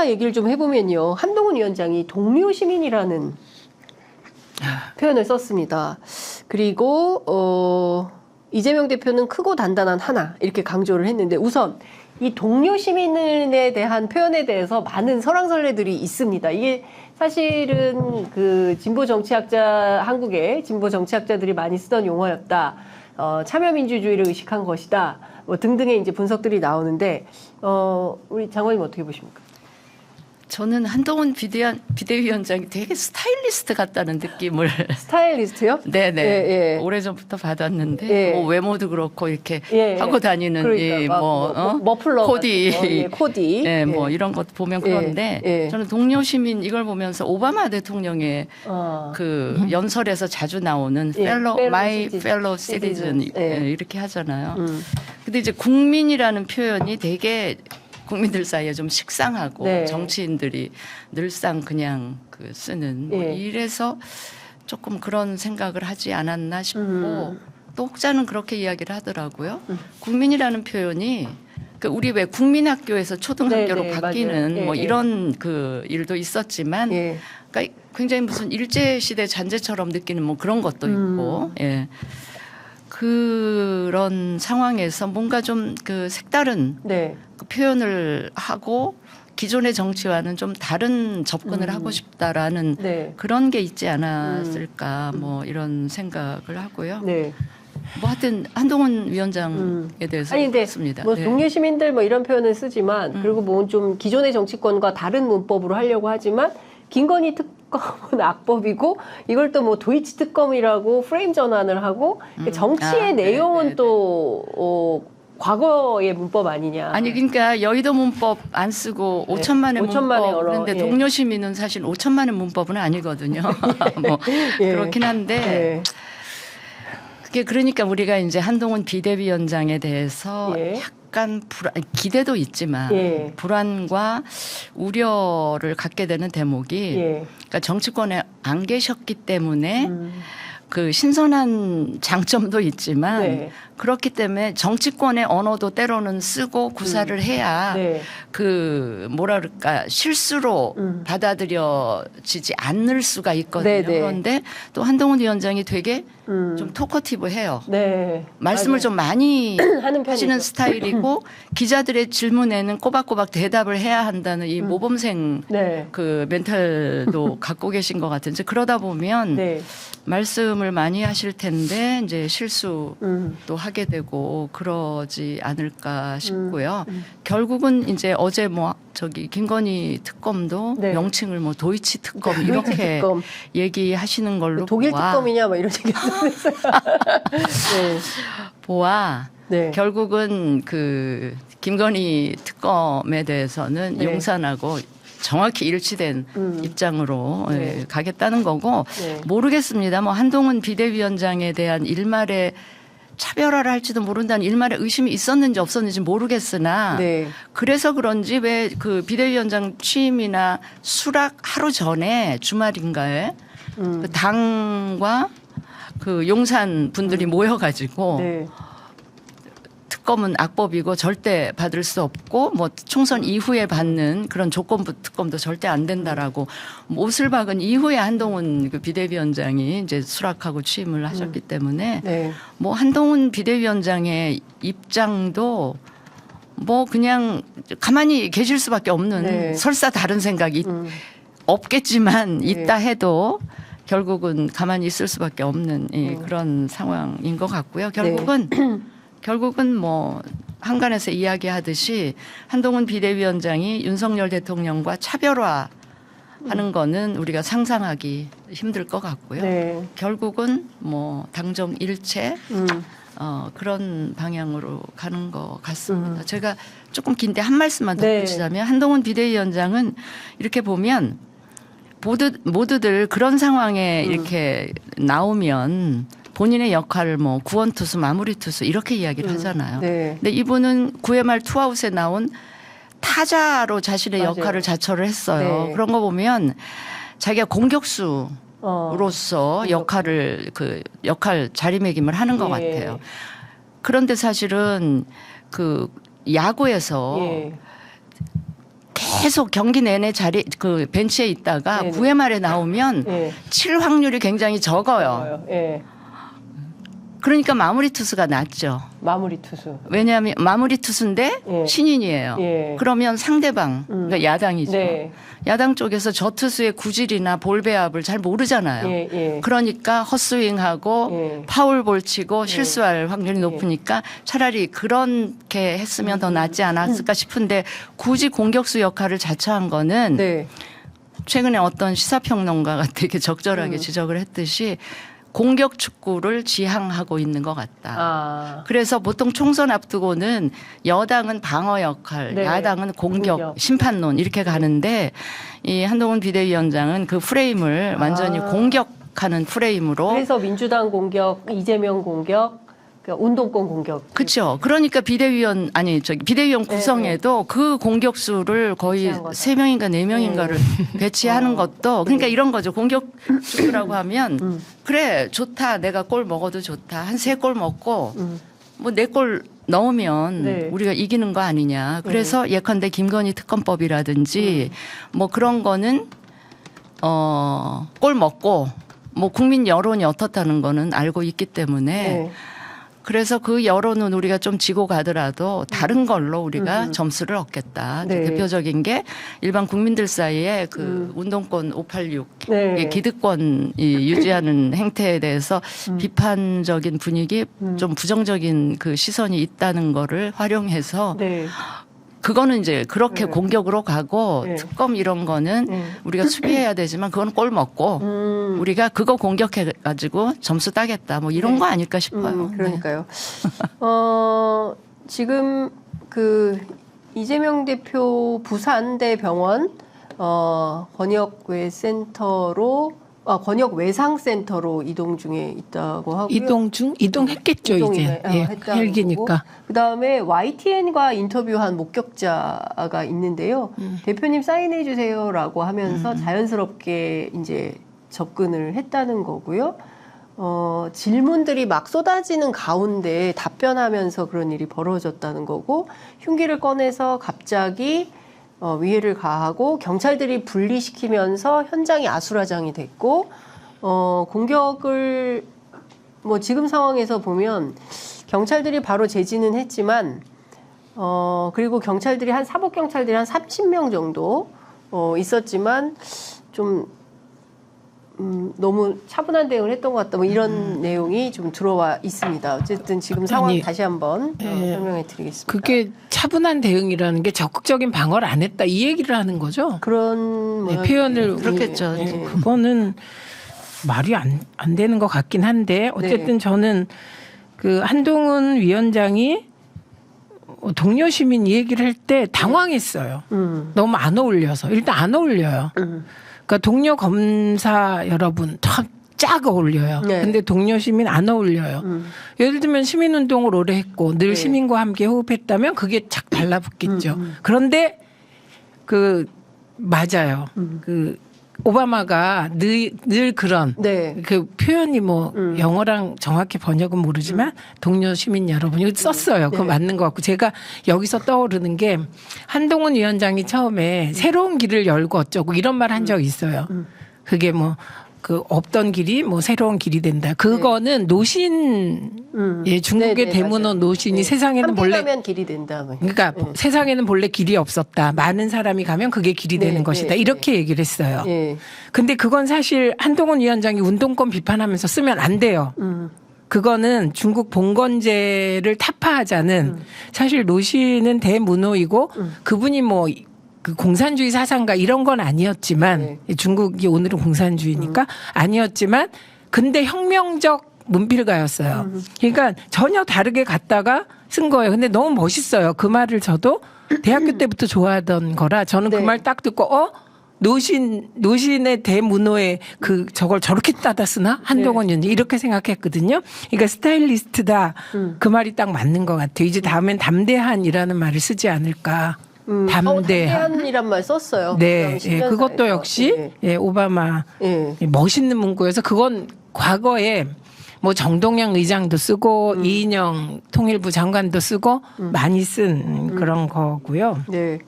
하나 얘기를 좀 해보면요. 한동훈 위원장이 동료 시민이라는 표현을 썼습니다. 그리고 이재명 대표는 크고 단단한 하나 이렇게 강조를 했는데 우선 이 동료 시민에 대한 표현에 대해서 많은 설왕설래들이 있습니다. 이게 사실은 그 진보 정치학자 한국의 진보 정치학자들이 많이 쓰던 용어였다. 참여민주주의를 의식한 것이다. 뭐 등등의 이제 분석들이 나오는데 우리 장관님 어떻게 보십니까? 저는 한동훈 비대위원장이 되게 스타일리스트 같다는 느낌을 스타일리스트요? 네네 예, 예. 오래전부터 받았는데 예. 뭐 외모도 그렇고 이렇게 예, 하고 다니는 그러니까 머플러 코디 예, 코디 네, 뭐 이런 것 보면 그런데 예. 저는 동료 시민 이걸 보면서 오바마 대통령의 그 연설에서 자주 나오는 my fellow citizen 이렇게 하잖아요. 근데 이제 국민이라는 표현이 되게 국민들 사이에 좀 식상하고 네. 정치인들이 늘상 그냥 그 쓰는 뭐 이래서 조금 그런 생각을 하지 않았나 싶고 또 혹자는 그렇게 이야기를 하더라고요. 국민이라는 표현이 그 우리 왜 국민학교에서 초등학교로 네, 바뀌는 뭐 이런 그 일도 있었지만 그러니까 굉장히 무슨 일제 시대 잔재처럼 느끼는 뭐 그런 것도 있고 예. 그런 상황에서 뭔가 좀 그 색다른 그 표현을 하고 기존의 정치와는 좀 다른 접근을 하고 싶다라는 그런 게 있지 않았을까 뭐 이런 생각을 하고요. 뭐 하여튼 한동훈 위원장에 대해서 그렇습니다. 뭐 동료 시민들 뭐 이런 표현을 쓰지만 그리고 뭐 좀 기존의 정치권과 다른 문법으로 하려고 하지만 김건희 특검은 악법이고 이걸 또 뭐 도이치 특검이라고 프레임 전환을 하고 정치의 내용은 또 과거의 문법 아니냐. 아니 그러니까 여의도 문법 안 쓰고 5천만의 문법 그런데 동료 시민은 사실 5천만의 문법은 아니거든요. 뭐 그렇긴 한데 그게 그러니까 우리가 이제 한동훈 비대위원장에 대해서 약간 기대도 있지만 불안과 우려를 갖게 되는 대목이 그러니까 정치권에 안 계셨기 때문에 그 신선한 장점도 있지만 그렇기 때문에 정치권의 언어도 때로는 쓰고 구사를 해야 그 뭐라 그럴까 실수로 받아들여지지 않을 수가 있거든요. 그런데 또 한동훈 위원장이 되게 좀 토커티브해요. 말씀을 좀 많이 하시는 스타일이고 기자들의 질문에는 꼬박꼬박 대답을 해야 한다는 이 모범생 그 멘탈도 갖고 계신 것 같은데 그러다 보면 말씀을 많이 하실 텐데 이제 실수도 하게 되고 그러지 않을까 싶고요. 결국은 이제 어제 뭐 저기 김건희 특검도 명칭을 뭐 도이치 특검 이렇게 특검. 얘기하시는 걸로 독일 특검이냐 뭐 이런 얘기 했어요. 보아 결국은 그 김건희 특검에 대해서는 용산하고 정확히 일치된 입장으로 가겠다는 거고 모르겠습니다. 뭐 한동훈 비대위원장에 대한 일말의 차별화를 할지도 모른다는 일말의 의심이 있었는지 없었는지 모르겠으나 그래서 그런지 왜 그 비대위원장 취임이나 수락 하루 전에 주말인가에 그 당과 그 용산 분들이 모여가지고 특검은 악법이고 절대 받을 수 없고 뭐 총선 이후에 받는 그런 조건부 특검도 절대 안 된다라고 못을 박은 이후에 한동훈 그 비대위원장이 이제 수락하고 취임을 하셨기 때문에 뭐 한동훈 비대위원장의 입장도 뭐 그냥 가만히 계실 수밖에 없는 설사 다른 생각이 없겠지만 있다 해도 결국은 가만히 있을 수밖에 없는 그런 상황인 것 같고요. 결국은 뭐 한간에서 이야기하듯이 한동훈 비대위원장이 윤석열 대통령과 차별화하는 거는 우리가 상상하기 힘들 것 같고요. 결국은 뭐 당정 일체 그런 방향으로 가는 것 같습니다. 제가 조금 긴데 한 말씀만 덧붙이자면 한동훈 비대위원장은 이렇게 보면 모두들 그런 상황에 이렇게 나오면 본인의 역할을 뭐 구원투수, 마무리투수 이렇게 이야기를 하잖아요. 근데 이분은 9회 말 투아웃에 나온 타자로 자신의 역할을 자처를 했어요. 그런 거 보면 자기가 공격수로서 역할 자리매김을 하는 것 같아요. 그런데 사실은 그 야구에서 계속 경기 내내 그 벤치에 있다가 네네. 9회 말에 나오면 예. 칠 확률이 굉장히 적어요. 예. 그러니까 마무리 투수가 낫죠. 마무리 투수. 왜냐하면 마무리 투수인데 예. 신인이에요. 예. 그러면 상대방, 그러니까 야당이죠. 네. 야당 쪽에서 저 투수의 구질이나 볼 배합을 잘 모르잖아요. 예. 예. 그러니까 헛스윙하고 예. 파울볼 치고 실수할 확률이 높으니까 차라리 그렇게 했으면 더 낫지 않았을까 싶은데 굳이 공격수 역할을 자처한 거는 네. 최근에 어떤 시사평론가가 되게 적절하게 지적을 했듯이 공격 축구를 지향하고 있는 것 같다. 아. 그래서 보통 총선 앞두고는 여당은 방어 역할, 네. 야당은 공격, 공격. 심판론 이렇게 가는데 이 한동훈 비대위원장은 그 프레임을 완전히 공격하는 프레임으로. 그래서 민주당 공격, 이재명 공격, 그러니까 운동권 공격. 그렇죠. 그러니까 비대위원 구성에도 그 공격수를 거의 배치한 거죠. 3명인가 4명인가를 배치하는 것도 그러니까 이런 거죠. 공격수라고 하면 그래 좋다. 내가 골 먹어도 좋다. 한 3골 먹고 뭐 4골 넣으면 네. 우리가 이기는 거 아니냐. 그래서 예컨대 김건희 특검법이라든지 뭐 그런 거는 골 먹고 뭐 국민 여론이 어떻다는 거는 알고 있기 때문에 네. 그래서 그 여론은 우리가 좀 지고 가더라도 다른 걸로 우리가 점수를 얻겠다. 네. 대표적인 게 일반 국민들 사이에 그 운동권 586 네. 기득권 유지하는 행태에 대해서 비판적인 분위기 좀 부정적인 그 시선이 있다는 거를 활용해서 네. 그거는 이제 그렇게 네. 공격으로 가고 네. 특검 이런 거는 우리가 수비해야 되지만 그건 골 먹고 우리가 그거 공격해 가지고 점수 따겠다 뭐 이런 거 아닐까 싶어요. 그러니까요. 지금 그 이재명 대표 부산대 병원 권역외상센터로 이동 중에 있다고 하고요. 이동했겠죠 이제. 예, 했다는 헬기니까. 거고. 그다음에 YTN과 인터뷰한 목격자가 있는데요. 대표님 사인해 주세요라고 하면서 자연스럽게 이제 접근을 했다는 거고요. 질문들이 막 쏟아지는 가운데 답변하면서 그런 일이 벌어졌다는 거고 흉기를 꺼내서 갑자기 위해를 가하고 경찰들이 분리시키면서 현장이 아수라장이 됐고 공격을 뭐 지금 상황에서 보면 경찰들이 바로 제지는 했지만 그리고 경찰들이 사복 경찰들이 한 30명 정도 있었지만 좀 너무 차분한 대응을 했던 것 같다. 뭐 이런 내용이 좀 들어와 있습니다. 어쨌든 지금 상황 다시 한번 설명해 드리겠습니다. 그게 차분한 대응이라는 게 적극적인 방어를 안 했다 이 얘기를 하는 거죠. 그런 표현을 그렇겠죠. 그거는 말이 안 되는 것 같긴 한데 어쨌든 저는 그 한동훈 위원장이 동료 시민 이 얘기를 할 때 당황했어요. 너무 안 어울려서. 일단 안 어울려요. 그러니까 동료 검사 여러분 참 짝 어울려요. 네. 근데 동료 시민 안 어울려요. 예를 들면 시민운동을 오래 했고 늘 시민과 함께 호흡했다면 그게 착 달라붙겠죠. 그런데 맞아요. 오바마가 늘 그런 그 표현이 뭐 영어랑 정확히 번역은 모르지만 동료 시민 여러분 이거 썼어요. 그거 맞는 것 같고 제가 여기서 떠오르는 게 한동훈 위원장이 처음에 새로운 길을 열고 어쩌고 이런 말 한 적이 있어요. 그게 뭐 없던 길이 뭐 새로운 길이 된다. 그거는 노신, 중국의 대문호 노신이 세상에는 함께 본래 가면 길이 된다. 그러니까 세상에는 본래 길이 없었다. 많은 사람이 가면 그게 길이 되는 것이다. 이렇게 얘기를 했어요. 근데 그건 사실 한동훈 위원장이 운동권 비판하면서 쓰면 안 돼요. 그거는 중국 봉건제를 타파하자는 사실 노신은 대문호이고 그분이 뭐 그 공산주의 사상가 이런 건 아니었지만 중국이 오늘은 공산주의니까 아니었지만 근데 혁명적 문필가였어요. 그러니까 전혀 다르게 갔다가 쓴 거예요. 근데 너무 멋있어요. 그 말을 저도 대학교 때부터 좋아하던 거라 저는 그 말 딱 듣고 노신의 대문호에 저걸 저렇게 따다 쓰나? 한동훈 위원장 이렇게 생각했거든요. 그러니까 스타일리스트다. 그 말이 딱 맞는 것 같아요. 이제 다음엔 담대한이라는 말을 쓰지 않을까. 담대한이란 말 썼어요. 네, 그것도 역시 오바마 멋있는 문구여서 그건 과거에 뭐 정동영 의장도 쓰고 이인영 통일부 장관도 쓰고 많이 쓴 그런 거고요. 네.